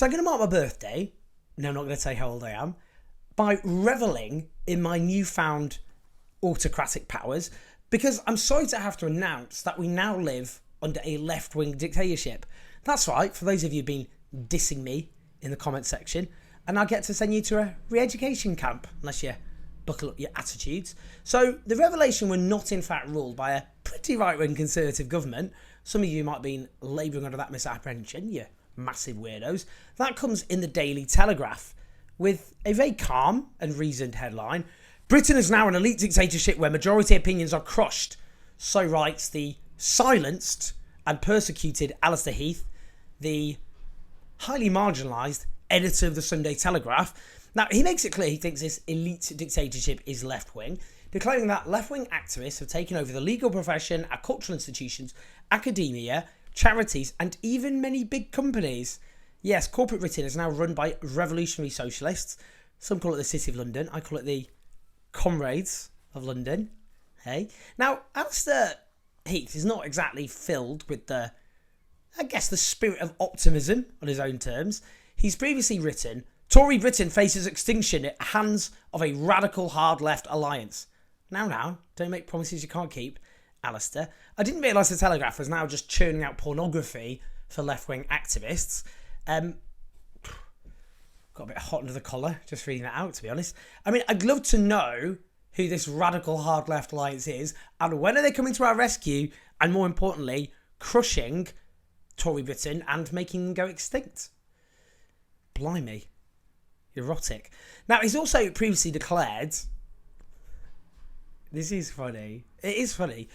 So I'm going to mark my birthday, no, I'm not going to tell you how old I am, by revelling in my newfound autocratic powers, because I'm sorry to have to announce that we now live under a left-wing dictatorship. That's right, for those of you who've been dissing me in the comment section, and I'll get to send you to a re-education camp, unless you buckle up your attitudes. So the revelation we're not in fact ruled by a pretty right-wing conservative government. Some of you might have been labouring under that misapprehension, you massive weirdos. That comes in the Daily Telegraph with a very calm and reasoned headline. Britain is now an elite dictatorship where majority opinions are crushed. So writes the silenced and persecuted Alistair Heath, the highly marginalised editor of the Sunday Telegraph. Now, he makes it clear he thinks this elite dictatorship is left-wing, declaring that left-wing activists have taken over the legal profession, our cultural institutions, academia, charities, and even many big companies. Yes, corporate Britain is now run by revolutionary socialists. Some call it the City of London. I call it the Comrades of London. Hey. Now, Alistair Heath is not exactly filled with the spirit of optimism on his own terms. He's previously written, Tory Britain faces extinction at hands of a radical hard left alliance. Now, don't make promises you can't keep, Alistair. I didn't realise the Telegraph was now just churning out pornography for left-wing activists. Got a bit hot under the collar just reading that out, to be honest. I mean, I'd love to know who this radical hard left alliance is, and when are they coming to our rescue, and more importantly, crushing Tory Britain and making them go extinct. Blimey. Erotic. Now, he's also previously declared... This is funny. It is funny.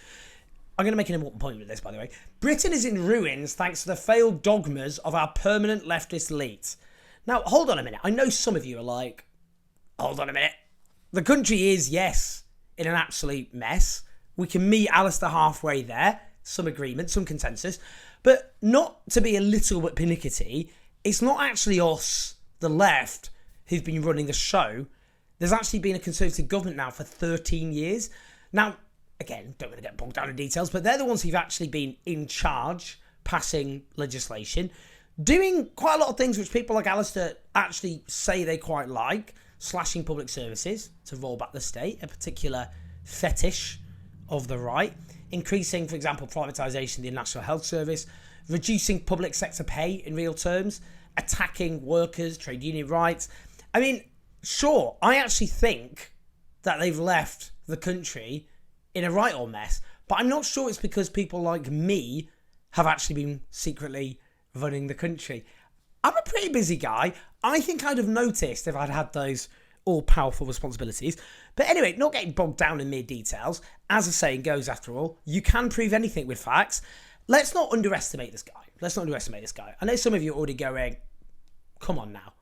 I'm going to make an important point with this, by the way. Britain is in ruins thanks to the failed dogmas of our permanent leftist elite. Now, hold on a minute. I know some of you are like, hold on a minute. The country is, yes, in an absolute mess. We can meet Alistair halfway there. Some agreement, some consensus. But not to be a little bit pernickety, it's not actually us, the left, who've been running the show. There's actually been a Conservative government now for 13 years. Now, again, don't want to get bogged down in details, but they're the ones who've actually been in charge, passing legislation, doing quite a lot of things which people like Alistair actually say they quite like, slashing public services to roll back the state, a particular fetish of the right, increasing, for example, privatisation of the National Health Service, reducing public sector pay in real terms, attacking workers, trade union rights. I mean, sure, I actually think that they've left the country in a right old mess, but I'm not sure it's because people like me have actually been secretly running the country. I'm a pretty busy guy. I think I'd have noticed if I'd had those all-powerful responsibilities. But anyway, not getting bogged down in mere details. As the saying goes, after all, you can prove anything with facts. Let's not underestimate this guy. I know some of you are already going, come on now.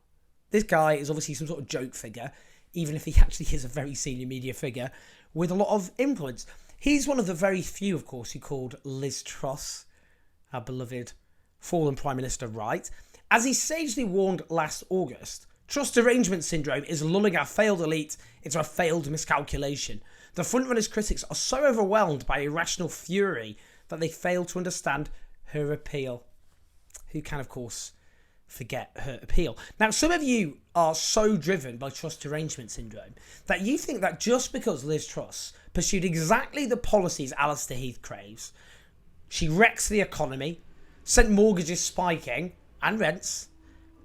This guy is obviously some sort of joke figure, even if he actually is a very senior media figure with a lot of influence. He's one of the very few, of course, who called Liz Truss, our beloved fallen Prime Minister, right. As he sagely warned last August, Truss derangement syndrome is lulling our failed elite into a failed miscalculation. The frontrunner's critics are so overwhelmed by irrational fury that they fail to understand her appeal. Who can, of course, forget her appeal? Now, some of you are so driven by Truss derangement syndrome that you think that just because Liz Truss pursued exactly the policies Alistair Heath craves, she wrecks the economy, sent mortgages spiking and rents,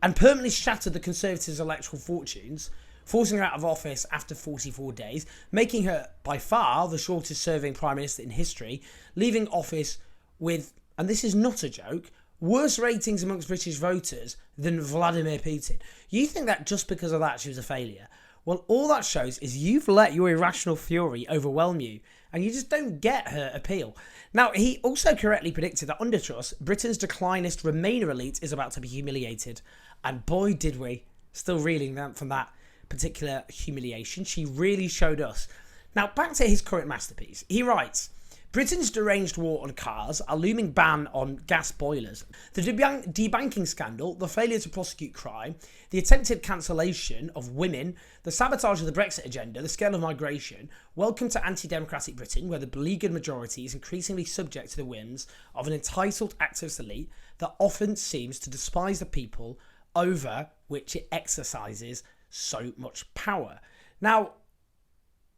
and permanently shattered the Conservatives' electoral fortunes, forcing her out of office after 44 days, making her by far the shortest serving Prime Minister in history, leaving office with, and this is not a joke, worse ratings amongst British voters than Vladimir Putin. You think that just because of that she was a failure? Well, all that shows is you've let your irrational fury overwhelm you, and you just don't get her appeal. Now, he also correctly predicted that under Truss, Britain's declinist Remainer elite is about to be humiliated. And boy, did we. Still reeling from that particular humiliation. She really showed us. Now, back to his current masterpiece. He writes, Britain's deranged war on cars, a looming ban on gas boilers, the debanking scandal, the failure to prosecute crime, the attempted cancellation of women, the sabotage of the Brexit agenda, the scale of migration. Welcome to anti-democratic Britain, where the beleaguered majority is increasingly subject to the whims of an entitled activist elite that often seems to despise the people over which it exercises so much power. Now,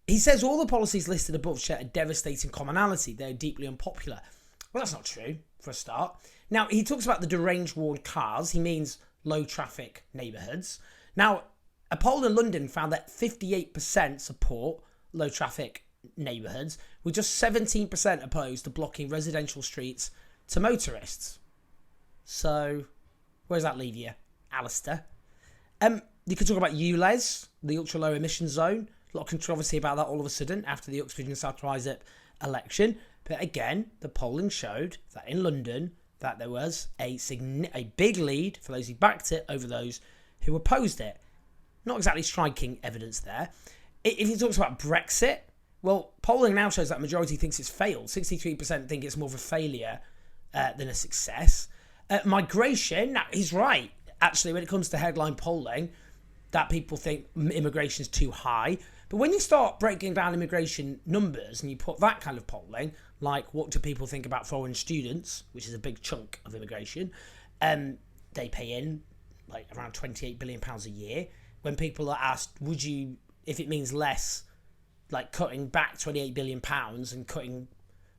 he says all the policies listed above share a devastating commonality. They're deeply unpopular. Well, that's not true, for a start. Now, he talks about the deranged worn cars. He means low traffic neighbourhoods. Now, a poll in London found that 58% support low traffic neighbourhoods, with just 17% opposed to blocking residential streets to motorists. So, where does that leave you, Alistair? You could talk about ULEZ, the ultra low emission zone. A lot of controversy about that all of a sudden after the Uxbridge and South Ruislip election. But again, the polling showed that in London that there was a big lead for those who backed it over those who opposed it. Not exactly striking evidence there. If he talks about Brexit, well, polling now shows that a majority thinks it's failed. 63% think it's more of a failure than a success. Migration, now he's right. Actually, when it comes to headline polling, that people think immigration is too high. But when you start breaking down immigration numbers and you put that kind of polling, like what do people think about foreign students, which is a big chunk of immigration, they pay in like around £28 billion a year. When people are asked, would you, if it means less, like cutting back £28 billion and cutting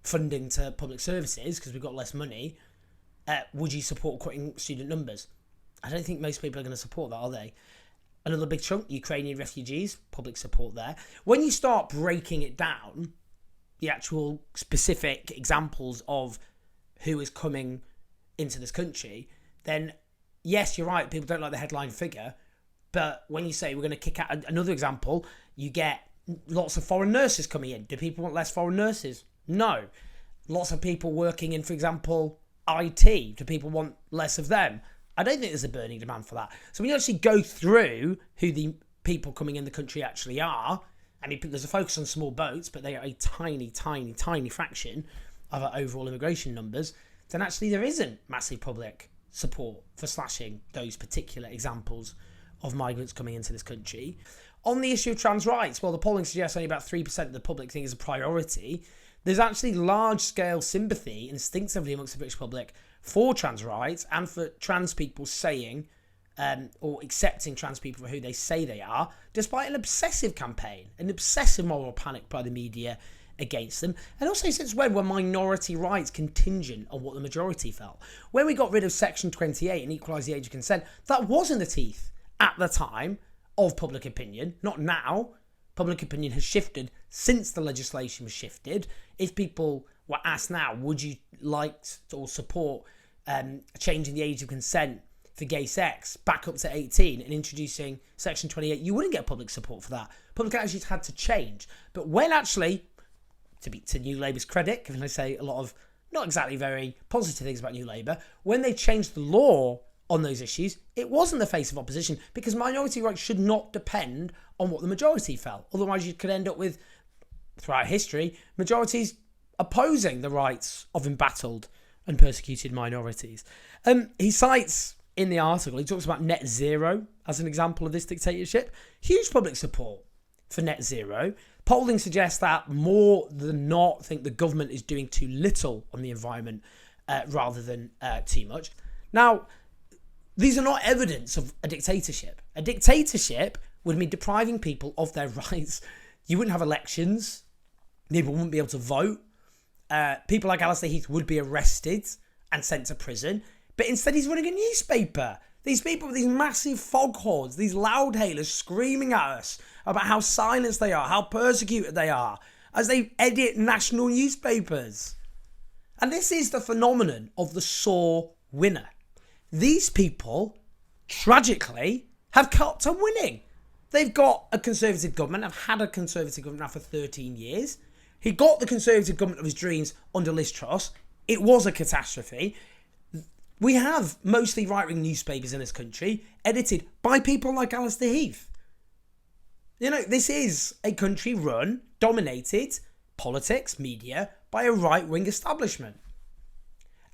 funding to public services because we've got less money, would you support cutting student numbers? I don't think most people are going to support that, are they? Another big chunk, Ukrainian refugees, public support there. When you start breaking it down, the actual specific examples of who is coming into this country, then yes, you're right, people don't like the headline figure. But when you say we're going to kick out another example, you get lots of foreign nurses coming in. Do people want less foreign nurses? No. Lots of people working in, for example, IT. Do people want less of them? I don't think there's a burning demand for that. So when you actually go through who the people coming in the country actually are, I mean, there's a focus on small boats, but they are a tiny, tiny, tiny fraction of our overall immigration numbers, then actually there isn't massive public support for slashing those particular examples of migrants coming into this country. On the issue of trans rights, well, the polling suggests only about 3% of the public think it's a priority. There's actually large-scale sympathy instinctively amongst the British public for trans rights and for trans people saying or accepting trans people for who they say they are, despite an obsessive campaign, an obsessive moral panic by the media against them. And also, since when were minority rights contingent on what the majority felt? When we got rid of Section 28 and equalised the age of consent, that was in the teeth at the time of public opinion, not now. Public opinion has shifted since the legislation was shifted. If people were asked now, would you like or support changing the age of consent for gay sex back up to 18 and introducing Section 28, you wouldn't get public support for that. Public attitudes had to change. But when actually, to New Labour's credit, given I say a lot of not exactly very positive things about New Labour, when they changed the law on those issues, it wasn't the face of opposition, because minority rights should not depend on what the majority felt. Otherwise, you could end up with, throughout history, majorities opposing the rights of embattled and persecuted minorities. He cites in the article, he talks about net zero as an example of this dictatorship. Huge public support for net zero. Polling suggests that more than not think the government is doing too little on the environment rather than too much. Now, these are not evidence of a dictatorship. A dictatorship would mean depriving people of their rights. You wouldn't have elections. People wouldn't be able to vote. People like Alistair Heath would be arrested and sent to prison. But instead he's running a newspaper. These people with these massive foghorns, these loudhailers screaming at us about how silenced they are, how persecuted they are, as they edit national newspapers. And this is the phenomenon of the sore winner. These people, tragically, have kept on winning. They've got a Conservative government, have had a Conservative government now for 13 years. He got the Conservative government of his dreams under Liz Truss. It was a catastrophe. We have mostly right-wing newspapers in this country, edited by people like Alistair Heath. You know, this is a country run, dominated, politics, media, by a right-wing establishment.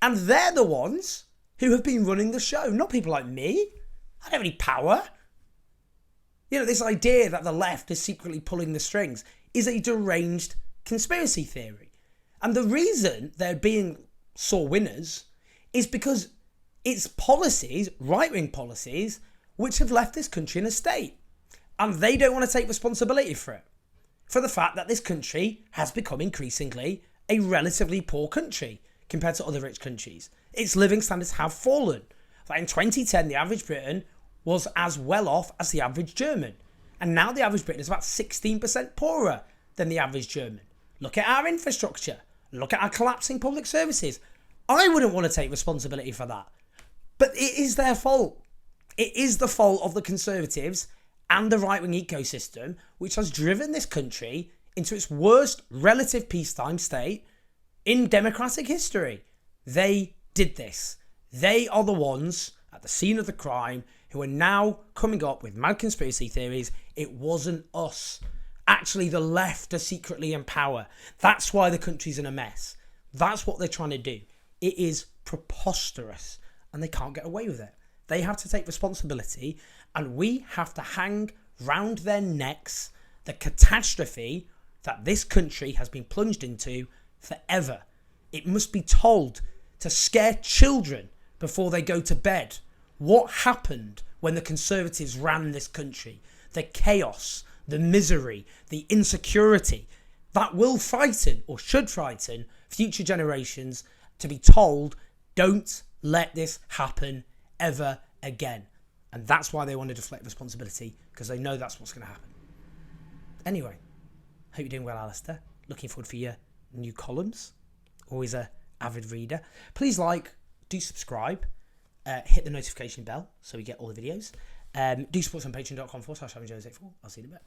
And they're the ones who have been running the show, not people like me. I don't have any power. You know, this idea that the left is secretly pulling the strings is a deranged conspiracy theory. And the reason they're being sore winners is because It's policies, right-wing policies, which have left this country in a state. And they don't want to take responsibility for it. For the fact that this country has become increasingly a relatively poor country compared to other rich countries. Its living standards have fallen. Like in 2010, the average Briton was as well off as the average German. And now the average Briton is about 16% poorer than the average German. Look at our infrastructure. Look at our collapsing public services. I wouldn't want to take responsibility for that. But it is their fault. It is the fault of the Conservatives and the right-wing ecosystem, which has driven this country into its worst relative peacetime state in democratic history. They did this. They are the ones at the scene of the crime who are now coming up with mad conspiracy theories. It wasn't us. Actually, the left are secretly in power. That's why the country's in a mess. That's what they're trying to do. It is preposterous, and they can't get away with it. They have to take responsibility, and we have to hang round their necks the catastrophe that this country has been plunged into forever. It must be told to scare children before they go to bed. What happened when the Conservatives ran this country? The chaos, the misery, the insecurity. That will frighten, or should frighten, future generations to be told, don't let this happen ever again. And that's why they want to deflect responsibility, because they know that's what's going to happen. Anyway, hope you're doing well, Alistair. Looking forward for your new columns. Always a avid reader. Please do subscribe, hit the notification bell so we get all the videos. Do support us on patreon.com/HavenJoes84. I'll see you in a bit.